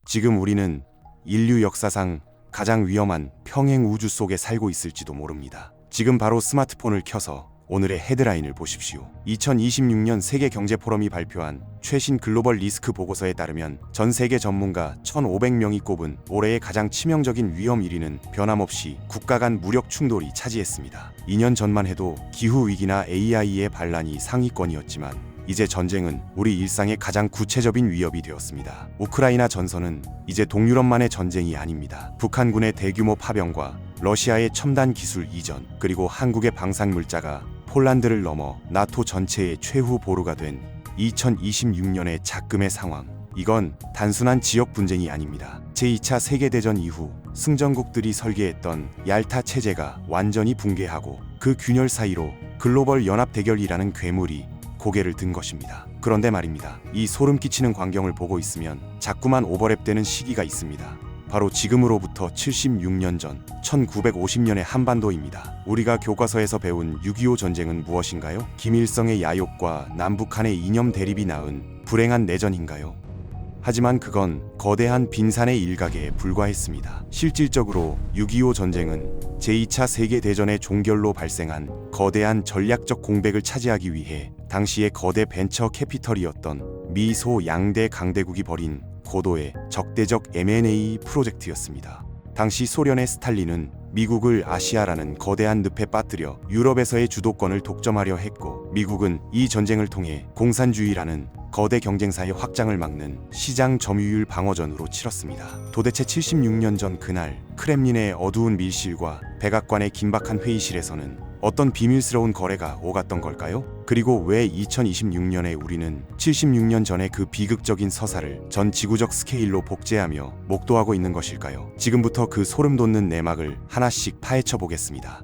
지금 우리는 인류 역사상 가장 위험한 평행 우주 속에 살고 있을지도 모릅니다. 지금 바로 스마트폰을 켜서 오늘의 헤드라인을 보십시오. 2026년 세계경제포럼이 발표한 최신 글로벌 리스크 보고서에 따르면 전 세계 전문가 1,500명이 꼽은 올해의 가장 치명적인 위험 1위는 변함없이 국가 간 무력 충돌이 차지했습니다. 2년 전만 해도 기후위기나 AI의 반란이 상위권이었지만 이제 전쟁은 우리 일상의 가장 구체적인 위협이 되었습니다. 우크라이나 전선은 이제 동유럽만의 전쟁이 아닙니다. 북한군의 대규모 파병과 러시아의 첨단 기술 이전, 그리고 한국의 방산물자가 폴란드를 넘어 나토 전체의 최후 보루가 된 2026년의 작금의 상황. 이건 단순한 지역 분쟁이 아닙니다. 제2차 세계대전 이후 승전국들이 설계했던 얄타 체제가 완전히 붕괴하고 그 균열 사이로 글로벌 연합 대결이라는 괴물이 고개를 든 것입니다. 그런데 말입니다. 이 소름 끼치는 광경을 보고 있으면 자꾸만 오버랩되는 시기가 있습니다. 바로 지금으로부터 76년 전 1950년의 한반도입니다. 우리가 교과서에서 배운 6.25 전쟁은 무엇인가요? 김일성의 야욕과 남북한의 이념 대립이 낳은 불행한 내전인가요? 하지만 그건 거대한 빈산의 일각에 불과했습니다. 실질적으로 6.25 전쟁은 제2차 세계대전의 종결로 발생한 거대한 전략적 공백을 차지하기 위해 당시의 거대 벤처 캐피털이었던 미소 양대 강대국이 벌인 고도의 적대적 M&A 프로젝트였습니다. 당시 소련의 스탈린은 미국을 아시아라는 거대한 늪에 빠뜨려 유럽에서의 주도권을 독점하려 했고, 미국은 이 전쟁을 통해 공산주의라는 거대 경쟁사의 확장을 막는 시장 점유율 방어전으로 치렀습니다. 도대체 76년 전 그날 크렘린의 어두운 밀실과 백악관의 긴박한 회의실에서는 어떤 비밀스러운 거래가 오갔던 걸까요? 그리고 왜 2026년에 우리는 76년 전의 그 비극적인 서사를 전 지구적 스케일로 복제하며 목도하고 있는 것일까요? 지금부터 그 소름 돋는 내막을 하나씩 파헤쳐 보겠습니다.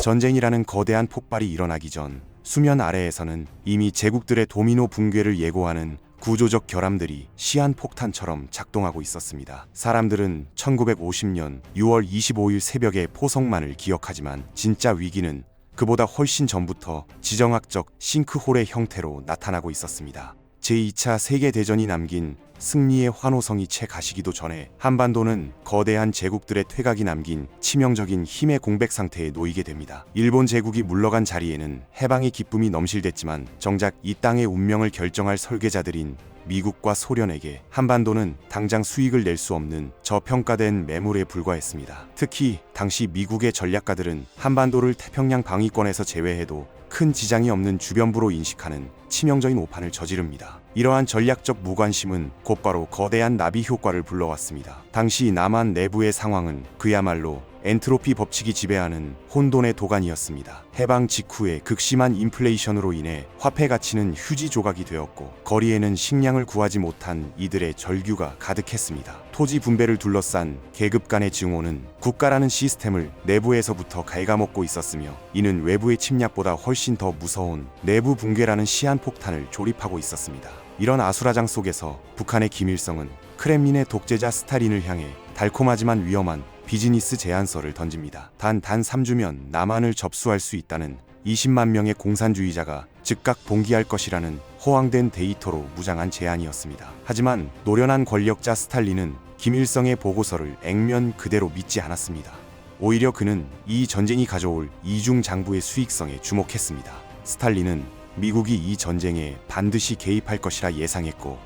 전쟁이라는 거대한 폭발이 일어나기 전 수면 아래에서는 이미 제국들의 도미노 붕괴를 예고하는 구조적 결함들이 시한폭탄처럼 작동하고 있었습니다. 사람들은 1950년 6월 25일 새벽의 포성만을 기억하지만 진짜 위기는 그보다 훨씬 전부터 지정학적 싱크홀의 형태로 나타나고 있었습니다. 제2차 세계대전이 남긴 승리의 환호성이 채 가시기도 전에 한반도는 거대한 제국들의 퇴각이 남긴 치명적인 힘의 공백 상태에 놓이게 됩니다. 일본 제국이 물러간 자리에는 해방의 기쁨이 넘실댔지만 정작 이 땅의 운명을 결정할 설계자들인 미국과 소련에게 한반도는 당장 수익을 낼 수 없는 저평가된 매물에 불과했습니다. 특히 당시 미국의 전략가들은 한반도를 태평양 방위권에서 제외해도 큰 지장이 없는 주변부로 인식하는 치명적인 오판을 저지릅니다. 이러한 전략적 무관심은 곧바로 거대한 나비 효과를 불러왔습니다. 당시 남한 내부의 상황은 그야말로 엔트로피 법칙이 지배하는 혼돈의 도가니였습니다. 해방 직후에 극심한 인플레이션으로 인해 화폐 가치는 휴지 조각이 되었고, 거리에는 식량을 구하지 못한 이들의 절규가 가득했습니다. 토지 분배를 둘러싼 계급 간의 증오는 국가라는 시스템을 내부에서부터 갉아먹고 있었으며, 이는 외부의 침략보다 훨씬 더 무서운 내부 붕괴라는 시한폭탄을 조립하고 있었습니다. 이런 아수라장 속에서 북한의 김일성은 크렘린의 독재자 스탈린을 향해 달콤하지만 위험한 비즈니스 제안서를 던집니다. 단 3주면 남한을 접수할 수 있다는 20만 명의 공산주의자가 즉각 봉기할 것이라는 허황된 데이터로 무장한 제안이었습니다. 하지만 노련한 권력자 스탈린은 김일성의 보고서를 액면 그대로 믿지 않았습니다. 오히려 그는 이 전쟁이 가져올 이중장부의 수익성에 주목했습니다. 스탈린은 미국이 이 전쟁에 반드시 개입할 것이라 예상했고,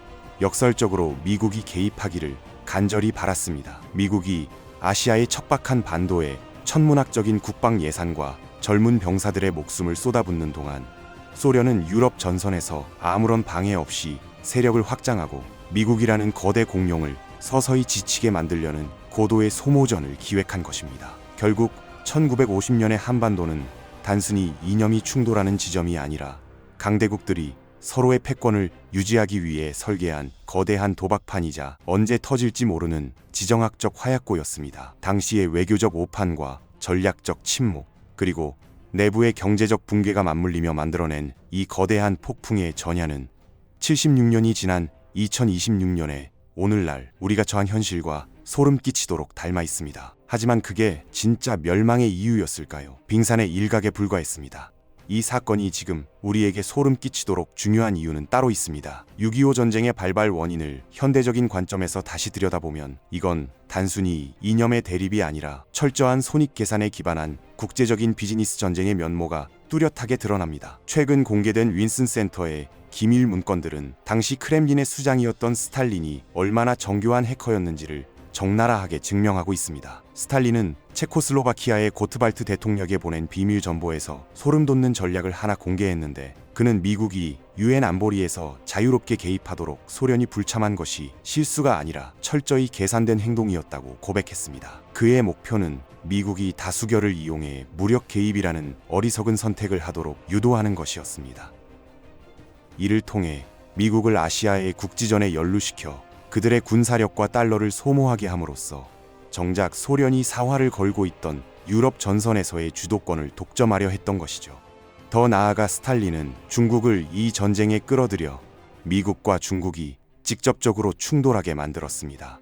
역설적으로 미국이 개입하기를 간절히 바랐습니다. 미국이 아시아의 척박한 반도에 천문학적인 국방 예산과 젊은 병사들의 목숨을 쏟아붓는 동안 소련은 유럽 전선에서 아무런 방해 없이 세력을 확장하고 미국이라는 거대 공룡을 서서히 지치게 만들려는 고도의 소모전을 기획한 것입니다. 결국 1950년의 한반도는 단순히 이념이 충돌하는 지점이 아니라 강대국들이 서로의 패권을 유지하기 위해 설계한 거대한 도박판이자 언제 터질지 모르는 지정학적 화약고였습니다. 당시의 외교적 오판과 전략적 침묵, 그리고 내부의 경제적 붕괴가 맞물리며 만들어낸 이 거대한 폭풍의 전야는 76년이 지난 2026년에 오늘날 우리가 처한 현실과 소름 끼치도록 닮아 있습니다. 하지만 그게 진짜 멸망의 이유였을까요? 빙산의 일각에 불과했습니다. 이 사건이 지금 우리에게 소름 끼치도록 중요한 이유는 따로 있습니다. 6.25 전쟁의 발발 원인을 현대적인 관점에서 다시 들여다보면 이건 단순히 이념의 대립이 아니라 철저한 손익 계산에 기반한 국제적인 비즈니스 전쟁의 면모가 뚜렷하게 드러납니다. 최근 공개된 윈슨 센터의 기밀 문건들은 당시 크렘린의 수장이었던 스탈린이 얼마나 정교한 해커였는지를 적나라하게 증명하고 있습니다. 스탈린은 체코슬로바키아의 고트발트 대통령에게 보낸 비밀 정보에서 소름 돋는 전략을 하나 공개했는데, 그는 미국이 유엔 안보리에서 자유롭게 개입하도록 소련이 불참한 것이 실수가 아니라 철저히 계산된 행동이었다고 고백했습니다. 그의 목표는 미국이 다수결을 이용해 무력 개입이라는 어리석은 선택을 하도록 유도하는 것이었습니다. 이를 통해 미국을 아시아의 국지전에 연루시켜 그들의 군사력과 달러를 소모하게 함으로써 정작 소련이 사활을 걸고 있던 유럽 전선에서의 주도권을 독점하려 했던 것이죠. 더 나아가 스탈린은 중국을 이 전쟁에 끌어들여 미국과 중국이 직접적으로 충돌하게 만들었습니다.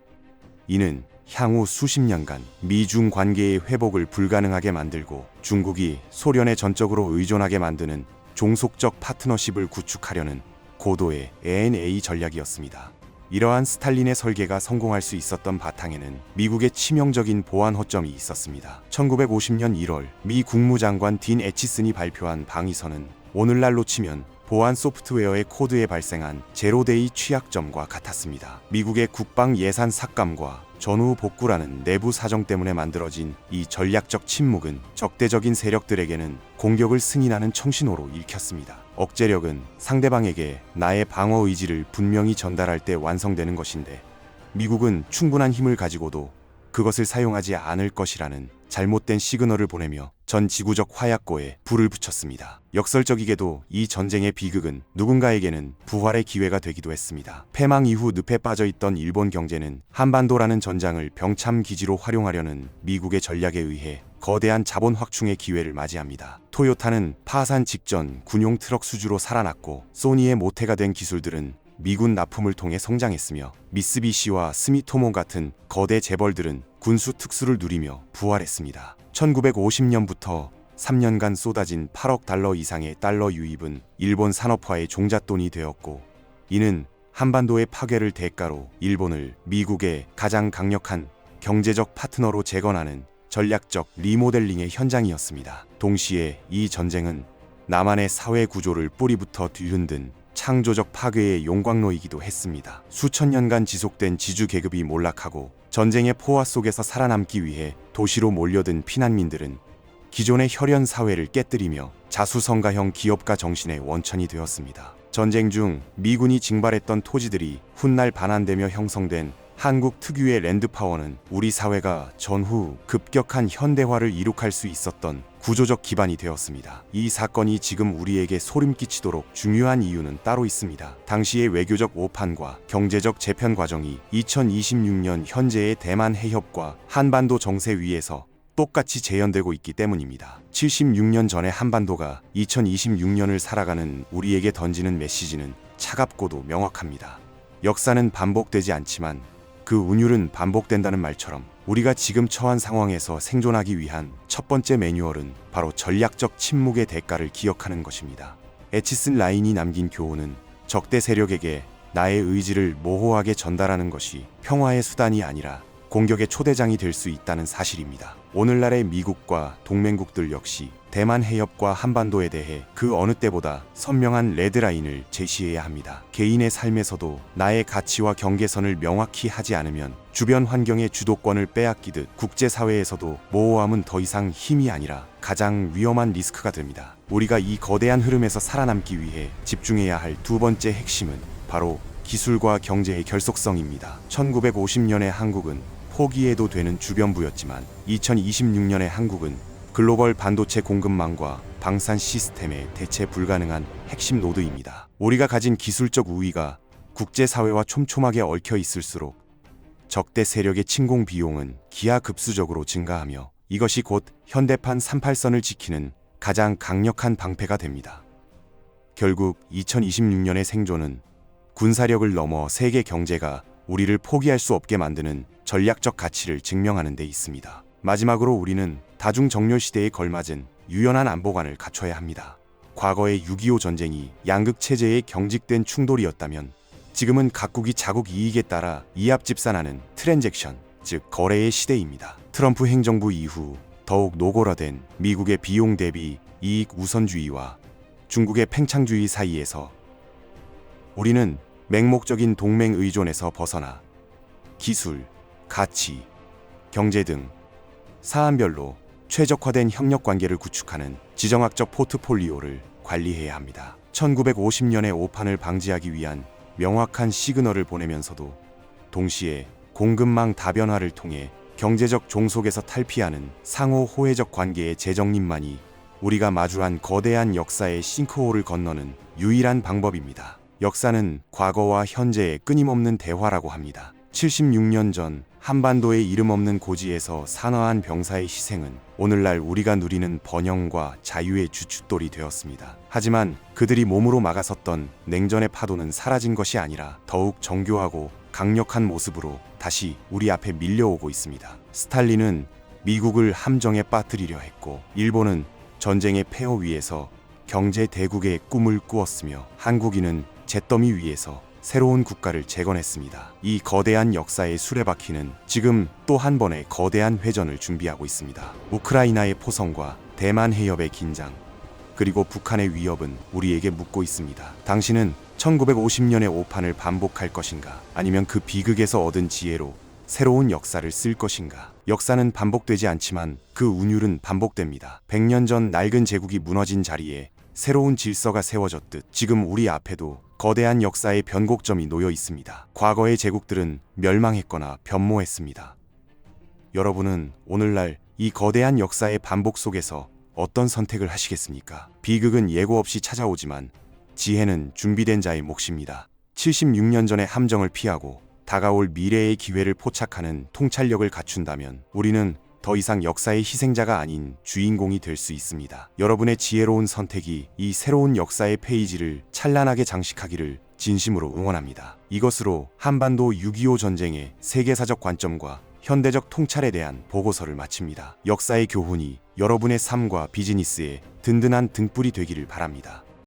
이는 향후 수십 년간 미중 관계의 회복을 불가능하게 만들고 중국이 소련에 전적으로 의존하게 만드는 종속적 파트너십을 구축하려는 고도의 A&A 전략이었습니다. 이러한 스탈린의 설계가 성공할 수 있었던 바탕에는 미국의 치명적인 보안 허점이 있었습니다. 1950년 1월 미 국무장관 딘 애치슨이 발표한 방위선은 오늘날로 치면 보안 소프트웨어의 코드에 발생한 제로데이 취약점과 같았습니다. 미국의 국방 예산 삭감과 전후 복구라는 내부 사정 때문에 만들어진 이 전략적 침묵은 적대적인 세력들에게는 공격을 승인하는 청신호로 읽혔습니다. 억제력은 상대방에게 나의 방어 의지를 분명히 전달할 때 완성되는 것인데, 미국은 충분한 힘을 가지고도 그것을 사용하지 않을 것이라는 잘못된 시그널을 보내며 전 지구적 화약고에 불을 붙였습니다. 역설적이게도 이 전쟁의 비극은 누군가에게는 부활의 기회가 되기도 했습니다. 패망 이후 늪에 빠져있던 일본 경제는 한반도라는 전장을 병참 기지로 활용하려는 미국의 전략에 의해 거대한 자본 확충의 기회를 맞이합니다. 토요타는 파산 직전 군용 트럭 수주로 살아났고, 소니의 모태가 된 기술들은 미군 납품을 통해 성장했으며, 미쓰비시와 스미토모 같은 거대 재벌들은 군수 특수를 누리며 부활했습니다. 1950년부터 3년간 쏟아진 8억 달러 이상의 달러 유입은 일본 산업화의 종잣돈이 되었고, 이는 한반도의 파괴를 대가로 일본을 미국의 가장 강력한 경제적 파트너로 재건하는 전략적 리모델링의 현장이었습니다. 동시에 이 전쟁은 남한의 사회 구조를 뿌리부터 뒤흔든 창조적 파괴의 용광로이기도 했습니다. 수천 년간 지속된 지주 계급이 몰락하고 전쟁의 포화 속에서 살아남기 위해 도시로 몰려든 피난민들은 기존의 혈연 사회를 깨뜨리며 자수성가형 기업가 정신의 원천이 되었습니다. 전쟁 중 미군이 징발했던 토지들이 훗날 반환되며 형성된 한국 특유의 랜드파워는 우리 사회가 전후 급격한 현대화를 이룩할 수 있었던 구조적 기반이 되었습니다. 이 사건이 지금 우리에게 소름 끼치도록 중요한 이유는 따로 있습니다. 당시의 외교적 오판과 경제적 재편 과정이 2026년 현재의 대만 해협과 한반도 정세 위에서 똑같이 재현되고 있기 때문입니다. 76년 전의 한반도가 2026년을 살아가는 우리에게 던지는 메시지는 차갑고도 명확합니다. 역사는 반복되지 않지만 그 운율은 반복된다는 말처럼 우리가 지금 처한 상황에서 생존하기 위한 첫 번째 매뉴얼은 바로 전략적 침묵의 대가를 기억하는 것입니다. 애치슨 라인이 남긴 교훈은 적대 세력에게 나의 의지를 모호하게 전달하는 것이 평화의 수단이 아니라 공격의 초대장이 될 수 있다는 사실입니다. 오늘날의 미국과 동맹국들 역시 대만 해협과 한반도에 대해 그 어느 때보다 선명한 레드라인을 제시해야 합니다. 개인의 삶에서도 나의 가치와 경계선을 명확히 하지 않으면 주변 환경의 주도권을 빼앗기듯 국제사회에서도 모호함은 더 이상 힘이 아니라 가장 위험한 리스크가 됩니다. 우리가 이 거대한 흐름에서 살아남기 위해 집중해야 할 두 번째 핵심은 바로 기술과 경제의 결속성입니다. 1950년의 한국은 포기해도 되는 주변부였지만 2026년의 한국은 글로벌 반도체 공급망과 방산 시스템에 대체 불가능한 핵심 노드입니다. 우리가 가진 기술적 우위가 국제사회와 촘촘하게 얽혀 있을수록 적대 세력의 침공 비용은 기하급수적으로 증가하며 이것이 곧 현대판 38선을 지키는 가장 강력한 방패가 됩니다. 결국 2026년의 생존은 군사력을 넘어 세계 경제가 우리를 포기할 수 없게 만드는 전략적 가치를 증명하는 데 있습니다. 마지막으로 우리는 다중 정렬 시대에 걸맞은 유연한 안보관을 갖춰야 합니다. 과거의 6.25 전쟁이 양극 체제의 경직된 충돌이었다면 지금은 각국이 자국 이익에 따라 이합집산하는 트랜잭션, 즉 거래의 시대입니다. 트럼프 행정부 이후 더욱 노골화된 미국의 비용 대비 이익 우선주의와 중국의 팽창주의 사이에서 우리는 맹목적인 동맹 의존에서 벗어나 기술, 가치, 경제 등 사안별로 최적화된 협력 관계를 구축하는 지정학적 포트폴리오를 관리해야 합니다. 1950년의 오판을 방지하기 위한 명확한 시그널을 보내면서도 동시에 공급망 다변화를 통해 경제적 종속에서 탈피하는 상호 호혜적 관계의 재정립만이 우리가 마주한 거대한 역사의 싱크홀을 건너는 유일한 방법입니다. 역사는 과거와 현재의 끊임없는 대화라고 합니다. 76년 전 한반도의 이름 없는 고지에서 산화한 병사의 희생은 오늘날 우리가 누리는 번영과 자유의 주춧돌이 되었습니다. 하지만 그들이 몸으로 막아섰던 냉전의 파도는 사라진 것이 아니라 더욱 정교하고 강력한 모습으로 다시 우리 앞에 밀려오고 있습니다. 스탈린은 미국을 함정에 빠뜨리려 했고, 일본은 전쟁의 폐허 위에서 경제 대국의 꿈을 꾸었으며, 한국인은 잿더미 위에서 새로운 국가를 재건했습니다. 이 거대한 역사의 수레바퀴는 지금 또 한 번의 거대한 회전을 준비하고 있습니다. 우크라이나의 포성과 대만 해협의 긴장, 그리고 북한의 위협은 우리에게 묻고 있습니다. 당신은 1950년의 오판을 반복할 것인가? 아니면 그 비극에서 얻은 지혜로 새로운 역사를 쓸 것인가? 역사는 반복되지 않지만 그 운율은 반복됩니다. 100년 전 낡은 제국이 무너진 자리에 새로운 질서가 세워졌듯 지금 우리 앞에도 거대한 역사의 변곡점이 놓여 있습니다. 과거의 제국들은 멸망했거나 변모했습니다. 여러분은 오늘날 이 거대한 역사의 반복 속에서 어떤 선택을 하시겠습니까? 비극은 예고 없이 찾아오지만 지혜는 준비된 자의 몫입니다. 76년 전의 함정을 피하고 다가올 미래의 기회를 포착하는 통찰력을 갖춘다면 우리는 더 이상 역사의 희생자가 아닌 주인공이 될 수 있습니다. 여러분의 지혜로운 선택이 이 새로운 역사의 페이지를 찬란하게 장식하기를 진심으로 응원합니다. 이것으로 한반도 6.25 전쟁의 세계사적 관점과 현대적 통찰에 대한 보고서를 마칩니다. 역사의 교훈이 여러분의 삶과 비즈니스에 든든한 등불이 되기를 바랍니다.